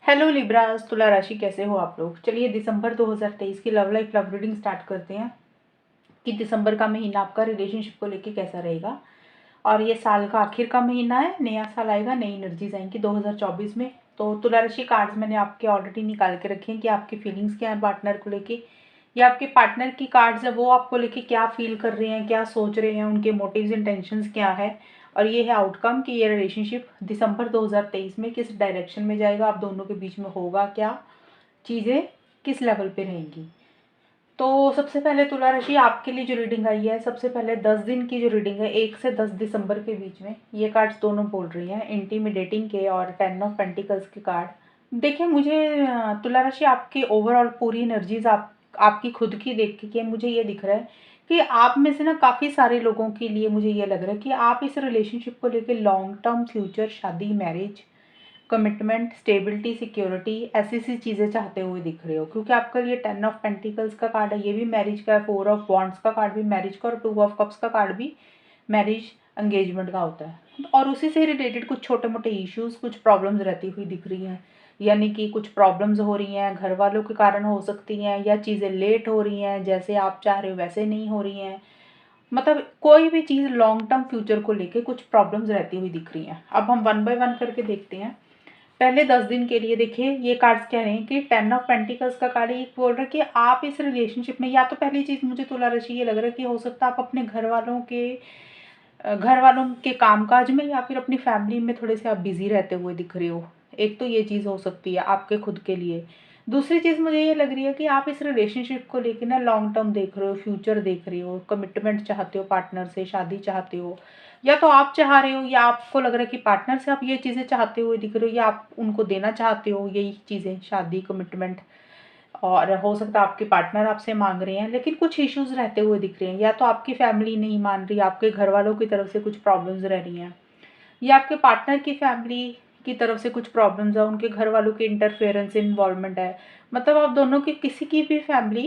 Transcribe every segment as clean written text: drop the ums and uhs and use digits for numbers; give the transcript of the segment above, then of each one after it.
Hello Libras, तुला राशि कैसे हो आप लोग। चलिए दिसंबर 2023 की love life love reading start करते हैं कि दिसंबर का महीना आपका रिलेशनशिप को लेके कैसा रहेगा। और ये साल का आखिर का महीना है, नया साल आएगा, नई एनर्जीज आएंगी 2024 में। तो तुला राशि कार्ड्स मैंने आपके ऑलरेडी निकाल के रखे हैं कि आपकी फीलिंग्स क्या है पार्टनर को लेके, या आपके पार्टनर की कार्ड्स है वो आपको लेके क्या फील कर रहे हैं, क्या सोच रहे हैं, उनके मोटिव्स इंटेंशंस क्या है। और ये है आउटकम कि ये रिलेशनशिप दिसंबर 2023 में किस डायरेक्शन में जाएगा, आप दोनों के बीच में होगा क्या, चीज़ें किस लेवल पे रहेंगी। तो सबसे पहले तुला राशि आपके लिए जो रीडिंग आई है, सबसे पहले 10 दिन की जो रीडिंग है 1 से 10 दिसंबर के बीच में, ये कार्ड्स दोनों बोल रही हैं इंटीमिडेटिंग के और 10 ऑफ पेंटिकल्स के कार्ड। देखिए मुझे तुला राशि आपकी ओवरऑल पूरी एनर्जीज आपकी खुद की देख के मुझे ये दिख रहा है कि आप में से ना काफ़ी सारे लोगों के लिए मुझे ये लग रहा है कि आप इस रिलेशनशिप को लेके लॉन्ग टर्म फ्यूचर, शादी, मैरिज, कमिटमेंट, स्टेबिलिटी, सिक्योरिटी, ऐसी सी चीज़ें चाहते हुए दिख रहे हो। क्योंकि आपका ये 10 ऑफ पेंटिकल्स का कार्ड है, ये भी मैरिज का है, 4 ऑफ वॉन्ड्स का कार्ड भी मैरिज का, और 2 ऑफ कप्स का कार्ड भी मैरिज एंगेजमेंट का होता है। और उसी से रिलेटेड कुछ छोटे मोटे इश्यूज, कुछ प्रॉब्लम्स रहती हुई दिख रही हैं। यानी कि कुछ प्रॉब्लम्स हो रही हैं, घर वालों के कारण हो सकती हैं, या चीज़ें लेट हो रही हैं, जैसे आप चाह रहे हो वैसे नहीं हो रही हैं। मतलब कोई भी चीज़ लॉन्ग टर्म फ्यूचर को लेके कुछ प्रॉब्लम्स रहती हुई दिख रही हैं। अब हम वन बाय वन करके देखते हैं। पहले 10 दिन के लिए देखिए ये कार्ड्स कह रहे हैं कि 10 ऑफ पेंटिकल्स का कार्ड ये बोल रहा है कि आप इस रिलेशनशिप में, या तो पहली चीज़ मुझे तुला राशि ये लग रहा है कि हो सकता है आप अपने घर वालों के कामकाज में या फिर अपनी फैमिली में थोड़े से आप बिजी रहते हुए दिख रहे हो। एक तो ये चीज़ हो सकती है आपके खुद के लिए। दूसरी चीज़ मुझे ये लग रही है कि आप इस रिलेशनशिप को लेकर ना लॉन्ग टर्म देख रहे हो, फ्यूचर देख रहे हो, कमिटमेंट चाहते हो, पार्टनर से शादी चाहते हो, या तो आप चाह रहे हो या आपको लग रहा है कि पार्टनर से आप ये चीज़ें चाहते हुए दिख रहे हो, या आप उनको देना चाहते हो यही चीज़ें, शादी, कमिटमेंट। और हो सकता है आपके पार्टनर आपसे मांग रहे हैं, लेकिन कुछ इश्यूज रहते हुए दिख रहे हैं। या तो आपकी फैमिली नहीं मान रही, आपके घर वालों की तरफ से कुछ प्रॉब्लम्स रह रही हैं, या आपके पार्टनर की फैमिली की तरफ से कुछ प्रॉब्लम्स है, उनके घर वालों की इंटरफेरेंस, इन्वॉल्वमेंट है। मतलब आप दोनों की किसी की भी फैमिली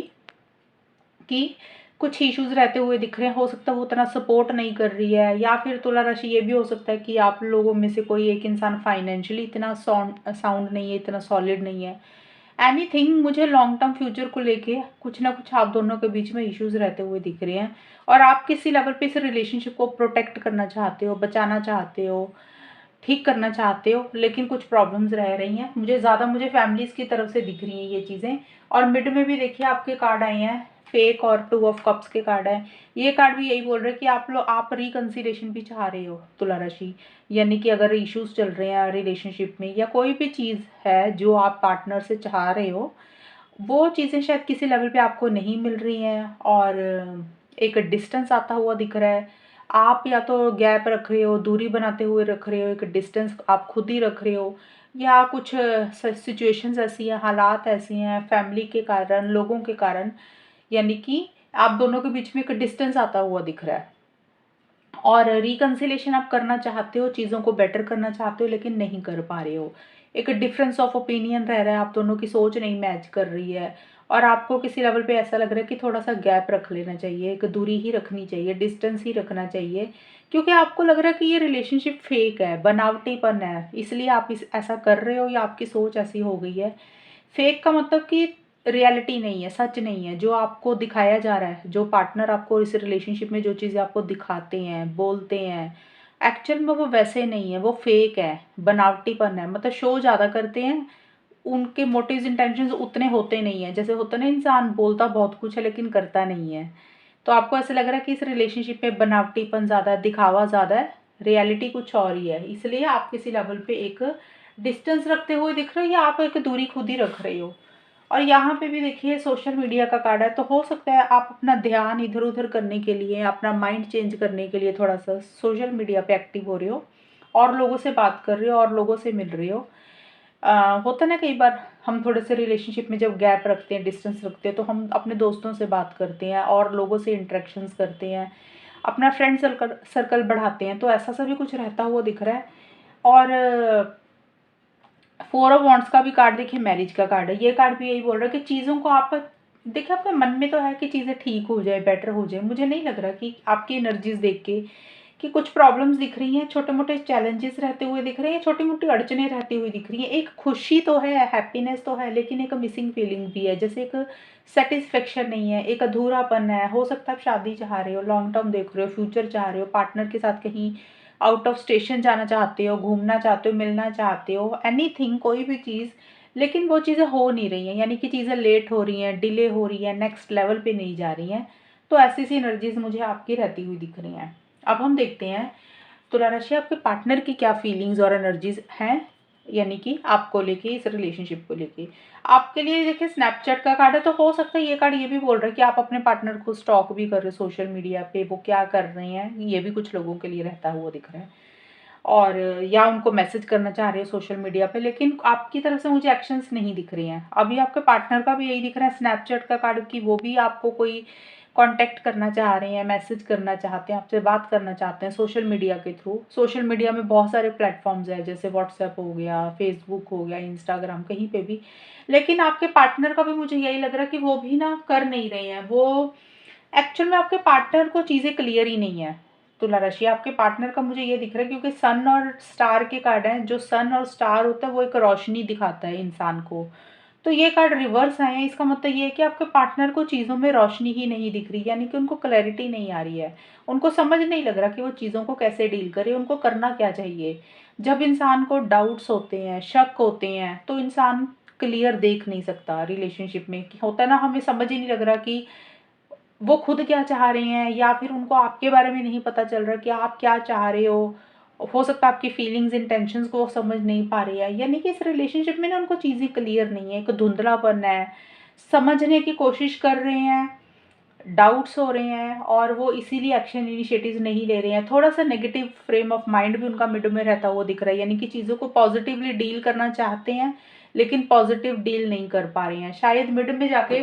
कि कुछ इश्यूज रहते हुए दिख रहे हैं। हो सकता है वो उतना सपोर्ट नहीं कर रही है, या फिर तुला राशि ये भी हो सकता है कि आप लोगों में से कोई एक इंसान फाइनेंशियली इतना साउंड नहीं है, इतना सॉलिड नहीं है। एनीथिंग, मुझे लॉन्ग टर्म फ्यूचर को लेके कुछ ना कुछ आप दोनों के बीच में इश्यूज रहते हुए दिख रहे हैं। और आप किसी लेवल पे इस रिलेशनशिप को प्रोटेक्ट करना चाहते हो, बचाना चाहते हो, ठीक करना चाहते हो, लेकिन कुछ प्रॉब्लम्स रह रही हैं। मुझे फैमिलीज की तरफ से दिख रही हैं ये चीज़ें। और मिड में भी देखिए आपके कार्ड आए हैं फेक, और 2 ऑफ कप्स के कार्ड है। ये कार्ड भी यही बोल रहे हैं कि आप रिकंसिलेशन भी चाह रहे हो तुला राशि। यानी कि अगर इश्यूज चल रहे हैं रिलेशनशिप में, या कोई भी चीज़ है जो आप पार्टनर से चाह रहे हो, वो चीज़ें शायद किसी लेवल पे आपको नहीं मिल रही हैं, और एक डिस्टेंस आता हुआ दिख रहा है। आप या तो गैप रख रहे हो, दूरी बनाते हुए रख रहे हो, एक डिस्टेंस आप खुद ही रख रहे हो, या कुछ सिचुएशंस ऐसी हैं, हालात ऐसी हैं फैमिली के कारण, लोगों के कारण, यानी कि आप दोनों के बीच में एक डिस्टेंस आता हुआ दिख रहा है। और रिकंसिलेशन आप करना चाहते हो, चीज़ों को बेटर करना चाहते हो, लेकिन नहीं कर पा रहे हो। एक डिफरेंस ऑफ ओपिनियन रह रहा है, आप दोनों की सोच नहीं मैच कर रही है। और आपको किसी लेवल पे ऐसा लग रहा है कि थोड़ा सा गैप रख लेना चाहिए, एक दूरी ही रखनी चाहिए, डिस्टेंस ही रखना चाहिए। क्योंकि आपको लग रहा है कि ये रिलेशनशिप फेक है, बनावटीपन है, इसलिए आप ऐसा कर रहे हो, या आपकी सोच ऐसी हो गई है। फेक का मतलब कि रियलिटी नहीं है, सच नहीं है। जो आपको दिखाया जा रहा है, जो पार्टनर आपको इस रिलेशनशिप में जो चीज़ें आपको दिखाते हैं, बोलते हैं, एक्चुअल में वो वैसे नहीं है, वो फेक है, बनावटीपन है। मतलब शो ज़्यादा करते हैं, उनके मोटिव्स इंटेंशंस उतने होते नहीं हैं। जैसे होता ना, इंसान बोलता बहुत कुछ है लेकिन करता नहीं है। तो आपको ऐसा लग रहा है कि इस रिलेशनशिप में बनावटीपन ज़्यादा है, दिखावा ज़्यादा है, रियलिटी कुछ और ही है। इसलिए आप किसी लेवल पे एक डिस्टेंस रखते हुए दिख रहे हो, या आप एक दूरी खुद ही रख रहे हो। और यहाँ पे भी देखिए सोशल मीडिया का कार्ड है, तो हो सकता है आप अपना ध्यान इधर उधर करने के लिए, अपना माइंड चेंज करने के लिए थोड़ा सा सोशल मीडिया पे एक्टिव हो रहे हो, और लोगों से बात कर रहे हो, और लोगों से मिल रहे हो। होता ना, कई बार हम थोड़े से रिलेशनशिप में जब गैप रखते हैं, डिस्टेंस रखते हैं, तो हम अपने दोस्तों से बात करते हैं और लोगों से इंटरेक्शंस करते हैं, अपना फ्रेंड सर्कल बढ़ाते हैं। तो ऐसा सा भी कुछ रहता हुआ दिख रहा है। और 4 ऑफ वॉन्ड्स का भी कार्ड देखिए, मैरिज का कार्ड है। ये कार्ड भी यही बोल रहा है कि चीज़ों को आप देखिए, आपके मन में तो है कि चीज़ें ठीक हो जाए, बेटर हो जाए। मुझे नहीं लग रहा कि आपकी एनर्जीज देख के कि कुछ प्रॉब्लम्स दिख रही हैं, छोटे-मोटे चैलेंजेस रहते हुए दिख रहे हैं, छोटी-मोटी अड़चनें रहती हुई दिख रही हैं। एक खुशी तो है, हैप्पीनेस तो है, लेकिन एक मिसिंग फीलिंग भी है। जैसे एक सैटिस्फैक्शन नहीं है, एक अधूरापन है। हो सकता है आप शादी चाह रहे हो, लॉन्ग टर्म देख रहे हो, फ्यूचर चाह रहे हो, पार्टनर के साथ कहीं आउट ऑफ स्टेशन जाना चाहते हो, घूमना चाहते हो, मिलना चाहते हो, एनीथिंग कोई भी चीज़, लेकिन वो चीज़ें हो नहीं रही हैं, यानी कि चीज़ें लेट हो रही हैं, डिले हो रही हैं, नेक्स्ट लेवल पे नहीं जा रही हैं। तो ऐसी-सी एनर्जीज़ मुझे आपकी रहती हुई दिख रही हैं। अब हम देखते हैं तुला राशि आपके पार्टनर की क्या फीलिंग्स और एनर्जीज़ हैं, यानी कि आपको लेके, इस रिलेशनशिप को लेके। आपके लिए देखिए स्नैपचैट का कार्ड है, तो हो सकता है ये कार्ड ये भी बोल रहा है कि आप अपने पार्टनर को स्टॉक भी कर रहे हो सोशल मीडिया पे, वो क्या कर रहे हैं, ये भी कुछ लोगों के लिए रहता हुआ दिख रहा है। और या उनको मैसेज करना चाह रहे हो सोशल मीडिया पे, लेकिन आपकी तरफ से मुझे एक्शंस नहीं दिख रही हैं। अभी आपके पार्टनर का भी यही दिख रहा है स्नैपचैट का कार्ड, कि वो भी आपको कोई कॉन्टैक्ट करना चाह रहे हैं, मैसेज करना चाहते हैं, आपसे बात करना चाहते हैं सोशल मीडिया के थ्रू। सोशल मीडिया में बहुत सारे प्लेटफ़ॉर्म्स हैं, जैसे व्हाट्सएप हो गया, फेसबुक हो गया, इंस्टाग्राम, कहीं पे भी। लेकिन आपके पार्टनर का भी मुझे यही लग रहा है कि वो भी ना कर नहीं रहे हैं। वो एक्चुअल में आपके पार्टनर को चीज़ें क्लियर ही नहीं है। तुला राशि आपके पार्टनर का मुझे ये दिख रहा है, क्योंकि सन और स्टार के कार्ड हैं। जो सन और स्टार होता है वो एक रोशनी दिखाता है इंसान को। तो ये कार्ड रिवर्स आए हैं, इसका मतलब ये है कि आपके पार्टनर को चीज़ों में रोशनी ही नहीं दिख रही, यानी कि उनको क्लैरिटी नहीं आ रही है। उनको समझ नहीं लग रहा कि वो चीज़ों को कैसे डील करें, उनको करना क्या चाहिए। जब इंसान को डाउट्स होते हैं, शक होते हैं, तो इंसान क्लियर देख नहीं सकता रिलेशनशिप में। कि होता है ना, हमें समझ ही नहीं लग रहा कि वो खुद क्या चाह रहे हैं, या फिर उनको आपके बारे में नहीं पता चल रहा कि आप क्या चाह रहे हो। हो सकता है आपकी फीलिंग्स, इंटेंशंस को वो समझ नहीं पा रहे हैं, यानी कि इस रिलेशनशिप में ना उनको चीज़ें क्लियर नहीं है, एक धुंधलापन है, समझने की कोशिश कर रहे हैं, डाउट्स हो रहे हैं, और वो इसीलिए एक्शन इनिशिएटिव्स नहीं ले रहे हैं। थोड़ा-सा नेगेटिव फ्रेम ऑफ माइंड भी उनका मिड में रहता हुआ दिख रहा है, यानी कि चीज़ों को पॉजिटिवली डील करना चाहते हैं, लेकिन पॉजिटिव डील नहीं कर पा रहे हैं। शायद मिड में जाके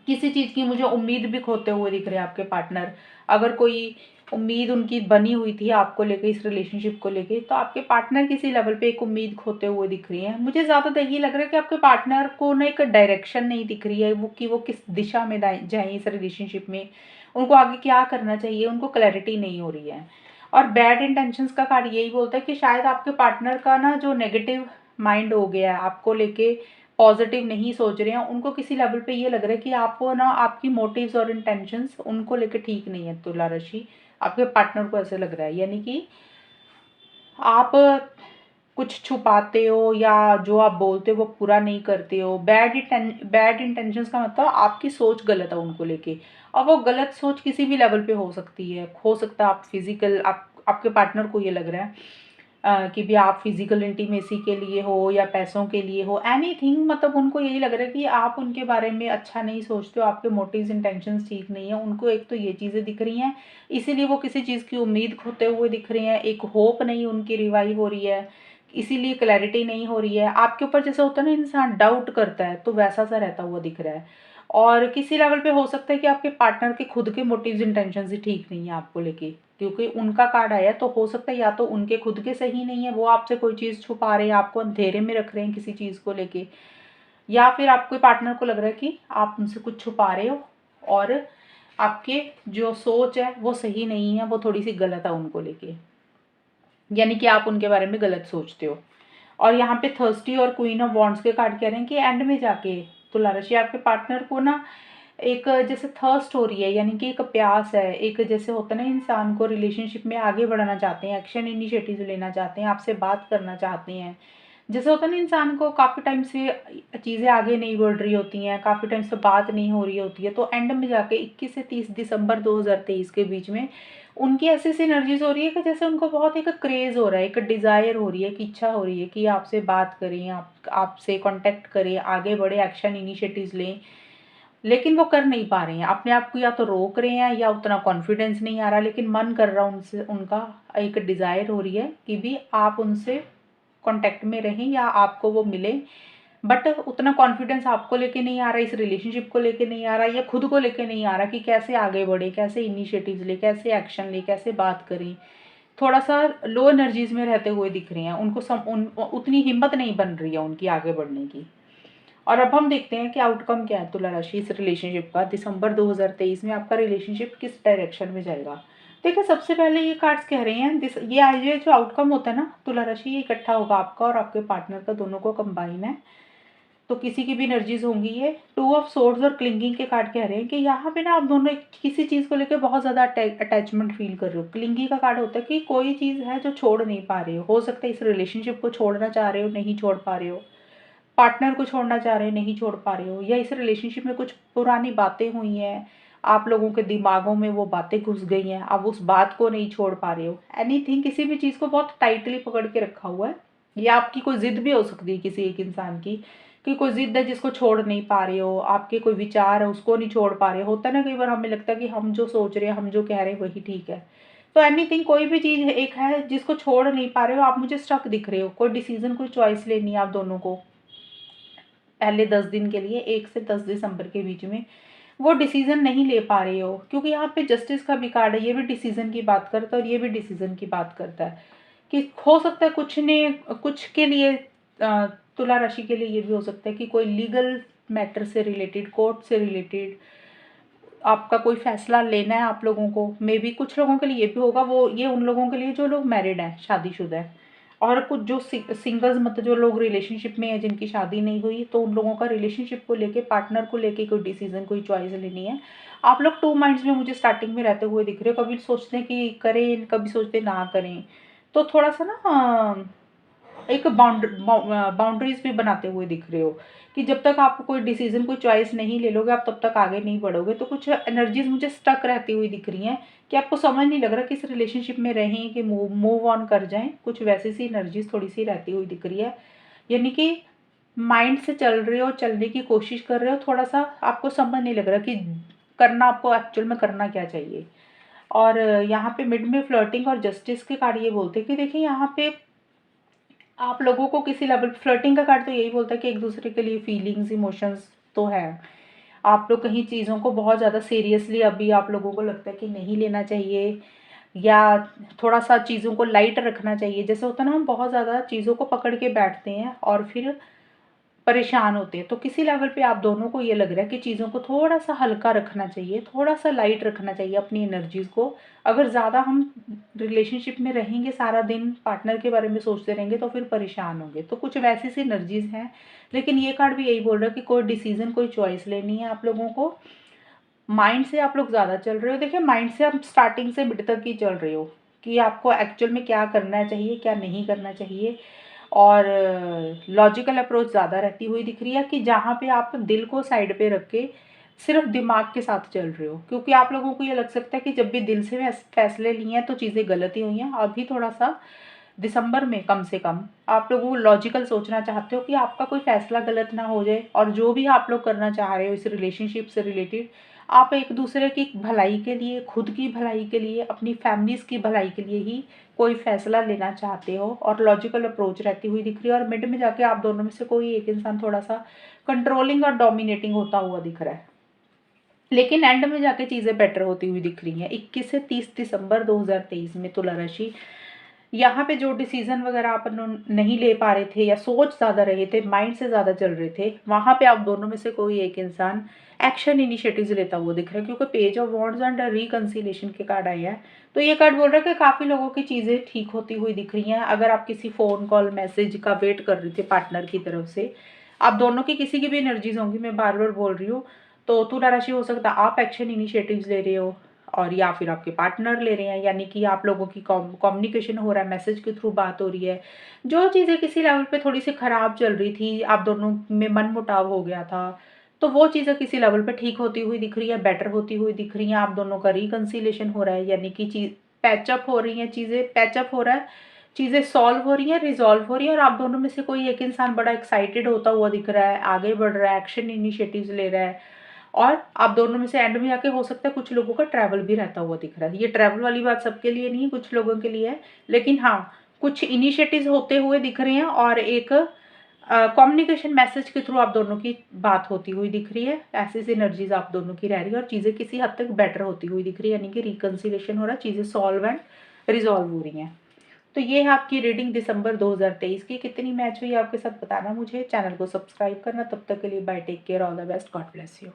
किसी चीज़ की मुझे उम्मीद भी खोते हुए दिख रहे हैं आपके पार्टनर। अगर कोई उम्मीद उनकी बनी हुई थी आपको लेके, इस रिलेशनशिप को लेके, तो आपके पार्टनर किसी लेवल पे एक उम्मीद खोते हुए दिख रही हैं। मुझे ज़्यादातर ये लग रहा है कि आपके पार्टनर को ना एक डायरेक्शन नहीं दिख रही है, वो कि वो किस दिशा में जाएँ इस रिलेशनशिप में। उनको आगे क्या करना चाहिए, उनको क्लैरिटी नहीं हो रही है। और बैड इंटेंशंस का कार्ड यही बोलता है कि शायद आपके पार्टनर का ना जो नेगेटिव माइंड हो गया है, आपको लेके पॉजिटिव नहीं सोच रहे हैं। उनको किसी लेवल पे ये लग रहा है कि आपको ना, आपकी मोटिव्स और इंटेंशंस उनको लेके ठीक नहीं है। तुला राशि आपके पार्टनर को ऐसे लग रहा है, यानी कि आप कुछ छुपाते हो, या जो आप बोलते हो वो पूरा नहीं करते हो। बैड इंटेंशंस का मतलब आपकी सोच गलत है उनको लेके। और वो गलत सोच किसी भी लेवल पे हो सकती है। हो सकता है आप फिजिकल, आपके पार्टनर को ये लग रहा है कि भी आप फिजिकल इंटीमेसी के लिए हो, या पैसों के लिए हो, एनीथिंग। मतलब उनको यही लग रहा है कि आप उनके बारे में अच्छा नहीं सोचते हो, आपके मोटिव्स इंटेंशंस ठीक नहीं है। उनको एक तो ये चीज़ें दिख रही हैं, इसीलिए वो किसी चीज़ की उम्मीद खोते हुए दिख रहे हैं। एक होप नहीं उनकी रिवाइव हो रही है, इसीलिए क्लैरिटी नहीं हो रही है। आपके ऊपर जैसे होता है ना, इंसान डाउट करता है, तो वैसा सा रहता हुआ दिख रहा है। और किसी लेवल पे हो सकता है कि आपके पार्टनर के खुद के मोटिव्स इंटेंशंस ही ठीक नहीं है आपको लेके, क्योंकि उनका कार्ड आया है। तो हो सकता है या तो उनके खुद के सही नहीं है, वो आपसे कोई चीज़ छुपा रहे हैं, आपको अंधेरे में रख रहे हैं किसी चीज़ को लेके, या फिर आपके पार्टनर को लग रहा है कि आप उनसे कुछ छुपा रहे हो, और आपके जो सोच है वो सही नहीं है, वो थोड़ी सी गलत है उनको लेके, यानी कि आप उनके बारे में गलत सोचते हो। और यहाँ पे थर्स्टी और क्वीन ऑफ वॉन्ड्स के कार्ड कह रहे हैं कि एंड में जाके तुला राशि आपके पार्टनर को ना एक जैसे थर्स्ट हो रही है, यानी कि एक प्यास है, एक जैसे होता है ना, इंसान को रिलेशनशिप में आगे बढ़ाना चाहते हैं, एक्शन इनिशिएटिव लेना चाहते हैं, आपसे बात करना चाहते हैं। जैसे होता है ना, इंसान को काफ़ी टाइम से चीज़ें आगे नहीं बढ़ रही होती हैं, काफ़ी टाइम से बात नहीं हो रही होती है, तो एंड में जाके 21 से 30 दिसंबर 2023 के बीच में उनकी ऐसी सी एनर्जीज हो रही है कि जैसे उनको बहुत एक क्रेज़ हो रहा है, एक डिज़ायर हो रही है, एक इच्छा हो रही है कि आपसे बात करें, आपसे कॉन्टैक्ट करें, आगे बढ़े, एक्शन इनिशिएटिव्स लें। लेकिन वो कर नहीं पा रहे हैं, अपने आप को या तो रोक रहे हैं, या उतना कॉन्फिडेंस नहीं आ रहा, लेकिन मन कर रहा उनसे, उनका एक डिज़ायर हो रही है कि भी आप उनसे कॉन्टैक्ट में रहें, या आपको वो मिले। बट उतना कॉन्फिडेंस आपको लेके नहीं आ रहा, इस रिलेशनशिप को लेके नहीं आ रहा, या खुद को लेके नहीं आ रहा कि कैसे आगे बढ़े, कैसे इनिशिएटिव्स ले, कैसे एक्शन ले, कैसे बात करें। थोड़ा सा लो एनर्जीज में रहते हुए दिख रहे हैं उनको, उतनी हिम्मत नहीं बन रही है उनकी आगे बढ़ने की। और अब हम देखते हैं कि आउटकम क्या है तुला राशि इस रिलेशनशिप का। दिसंबर 2023 में आपका रिलेशनशिप किस डायरेक्शन में जाएगा। देखिए, सबसे पहले ये कार्ड्स कह रहे हैं ये जो आउटकम होता है ना तुला राशि, ये इकट्ठा होगा आपका और आपके पार्टनर का, दोनों को कंबाइन है। तो किसी की भी एनर्जीज होंगी ये। टू ऑफ सोर्ड्स और क्लिंगिंग के कार्ड कह रहे हैं कि यहाँ पे ना आप दोनों किसी चीज़ को लेकर बहुत ज़्यादा अटैचमेंट फील कर रहे हो। क्लिंगी का कार्ड होता है कि कोई चीज़ है जो छोड़ नहीं पा रहे हो सकता है इस रिलेशनशिप को छोड़ना चाह रहे हो, नहीं छोड़ पा रहे हो, पार्टनर को छोड़ना चाह रहे हो, नहीं छोड़ पा रहे हो, या इस रिलेशनशिप में कुछ पुरानी बातें हुई हैं, आप लोगों के दिमागों में वो बातें घुस गई हैं, आप उस बात को नहीं छोड़ पा रहे हो। एनीथिंग, किसी भी चीज़ को बहुत टाइटली पकड़ के रखा हुआ है। या आपकी कोई ज़िद भी हो सकती है किसी एक इंसान की, कि कोई ज़िद है जिसको छोड़ नहीं पा रहे हो, आपके कोई विचार है उसको नहीं छोड़ पा रहे हो। होता है ना, कई बार हमें लगता है कि हम जो सोच रहे हैं, हम जो कह रहे हैं वही ठीक है। तो एनीथिंग, कोई भी चीज़ एक है जिसको छोड़ नहीं पा रहे हो, आप मुझे स्टक दिख रहे हो, कोई डिसीजन, कोई चॉइस लेनी है आप दोनों को पहले 10 दिन के लिए, 1 से 10 दिसंबर के बीच में वो डिसीजन नहीं ले पा रहे हो, क्योंकि यहाँ पे जस्टिस का भी कार्ड है, ये भी डिसीजन की बात करता है और ये भी डिसीजन की बात करता है कि हो सकता है कुछ के लिए तुला राशि के लिए ये भी हो सकता है कि कोई लीगल मैटर से रिलेटेड, कोर्ट से रिलेटेड आपका कोई फैसला लेना है आप लोगों को। मे बी कुछ लोगों के लिए ये भी होगा, वो ये उन लोगों के लिए जो लोग मैरिड हैं, शादीशुदा हैं। और कुछ जो सिंगल्स, मतलब जो लोग रिलेशनशिप में हैं जिनकी शादी नहीं हुई, तो उन लोगों का रिलेशनशिप को लेके, पार्टनर को लेके कोई डिसीजन, कोई चॉइस लेनी है। आप लोग टू माइंड्स में मुझे स्टार्टिंग में रहते हुए दिख रहे हो, कभी सोचते हैं कि करें, कभी सोचते हैं ना करें। तो थोड़ा सा ना एक बाउंड्रीज भी बनाते हुए दिख रहे हो कि जब तक आप कोई डिसीजन, कोई चॉइस नहीं ले लोगे, आप तब तक आगे नहीं बढ़ोगे। तो कुछ एनर्जीज मुझे स्टक रहती हुई दिख रही हैं कि आपको समझ नहीं लग रहा किस रिलेशनशिप में रहें कि मूव ऑन कर जाएं। कुछ वैसी सी एनर्जीज थोड़ी सी रहती हुई दिख रही है, यानी कि माइंड से चल रहे हो, चलने की कोशिश कर रहे हो, थोड़ा सा आपको समझ नहीं लग रहा कि करना, आपको एक्चुअल में करना क्या चाहिए। और यहाँ पे मिड में फ्लर्टिंग और जस्टिस के कार्ड ये बोलते हैं कि देखिए, यहाँ पे आप लोगों को किसी लेवल, फ्लर्टिंग का कार्ड तो यही बोलता है कि एक दूसरे के लिए फीलिंग्स, इमोशंस तो है। आप लोग कहीं चीज़ों को बहुत ज़्यादा सीरियसली अभी आप लोगों को लगता है कि नहीं लेना चाहिए, या थोड़ा सा चीज़ों को लाइट रखना चाहिए। जैसे होता है ना, हम बहुत ज़्यादा चीज़ों को पकड़ के बैठते हैं और फिर परेशान होते हैं। तो किसी लेवल पे आप दोनों को ये लग रहा है कि चीज़ों को थोड़ा सा हल्का रखना चाहिए, थोड़ा सा लाइट रखना चाहिए अपनी एनर्जीज को। अगर ज़्यादा हम रिलेशनशिप में रहेंगे, सारा दिन पार्टनर के बारे में सोचते रहेंगे, तो फिर परेशान होंगे। तो कुछ वैसी सी एनर्जीज हैं। लेकिन ये कार्ड भी यही बोल रहा है कि कोई डिसीजन, कोई चॉइस लेनी है आप लोगों को। माइंड से आप लोग ज़्यादा चल रहे हो। देखिए, माइंड से आप स्टार्टिंग से मिड तक ही चल रहे हो कि आपको एक्चुअल में क्या करना चाहिए, क्या नहीं करना चाहिए। और लॉजिकल अप्रोच ज़्यादा रहती हुई दिख रही है कि जहाँ पे आप दिल को साइड पे रख के सिर्फ दिमाग के साथ चल रहे हो, क्योंकि आप लोगों को ये लग सकता है कि जब भी दिल से फैसले लिए हैं तो चीज़ें गलत ही हुई हैं। अभी थोड़ा सा दिसंबर में कम से कम आप लोगों को लॉजिकल सोचना चाहते हो कि आपका कोई फैसला गलत ना हो जाए, और जो भी आप लोग करना चाह रहे हो इस रिलेशनशिप से रिलेटेड, आप एक दूसरे की भलाई के लिए, खुद की भलाई के लिए, अपनी फैमिलीज की भलाई के लिए ही कोई फैसला लेना चाहते हो, और लॉजिकल अप्रोच रहती हुई दिख रही है। और मिड में जाके आप दोनों में से कोई एक इंसान थोड़ा सा कंट्रोलिंग और डोमिनेटिंग होता हुआ दिख रहा है, लेकिन एंड में जाके चीज़ें बेटर होती हुई दिख रही हैं। 21 से 30 दिसंबर 2023 में तुला राशि, यहाँ पे जो डिसीजन वगैरह आप नहीं ले पा रहे थे, या सोच ज़्यादा रहे थे, माइंड से ज़्यादा चल रहे थे, वहाँ पे आप दोनों में से कोई एक इंसान एक्शन इनिशिएटिव्स लेता हुआ दिख रहा है, क्योंकि page of wands and reconciliation के कार्ड आए हैं। तो ये कार्ड बोल रहा है कि काफ़ी लोगों की चीज़ें ठीक होती हुई दिख रही हैं। अगर आप किसी फ़ोन कॉल, मैसेज का वेट कर रहे थे पार्टनर की तरफ से, आप दोनों की किसी की भी एनर्जीज होंगी, मैं बार बार बोल रही हूँ। तो तुला राशि, हो सकता है आप एक्शन इनिशिएटिव्स ले रहे हो, और या फिर आपके पार्टनर ले रहे हैं, यानी कि आप लोगों की कम्युनिकेशन हो रहा है, मैसेज के थ्रू बात हो रही है। जो चीज़ें किसी लेवल पे थोड़ी सी ख़राब चल रही थी, आप दोनों में मनमुटाव हो गया था, तो वो चीज़ें किसी लेवल पे ठीक होती हुई दिख रही है, बेटर होती हुई दिख रही हैं। आप दोनों का रिकन्सिलेशन हो रहा है, यानी कि चीज़ पैचअप हो रही हैं, चीज़ें पैचअप हो रहा है, चीज़ें सॉल्व हो रही हैं, रिजॉल्व हो रही है। और आप दोनों में से कोई एक इंसान बड़ा एक्साइटेड होता हुआ दिख रहा है, आगे बढ़ रहा है, एक्शन इनिशिएटिव्स ले रहा है। और आप दोनों में से एंड में जाके हो सकता है कुछ लोगों का ट्रैवल भी रहता हुआ दिख रहा है। ये ट्रैवल वाली बात सबके लिए नहीं है, कुछ लोगों के लिए है। लेकिन हाँ, कुछ इनिशिएटिव्स होते हुए दिख रहे हैं, और एक कम्युनिकेशन मैसेज के थ्रू आप दोनों की बात होती हुई दिख रही है। ऐसी सी एनर्जीज आप दोनों की रह रही है, और चीज़ें किसी हद तक बेटर होती हुई दिख रही है, यानी कि रिकन्सिलेशन हो रहा है, चीज़ें सॉल्व एंड रिजॉल्व हो रही हैं। तो ये है आपकी रीडिंग दिसंबर 2023 की। कितनी मैच हुई आपके साथ बताना मुझे, चैनल को सब्सक्राइब करना। तब तक के लिए bye, take care, all the best, God bless you.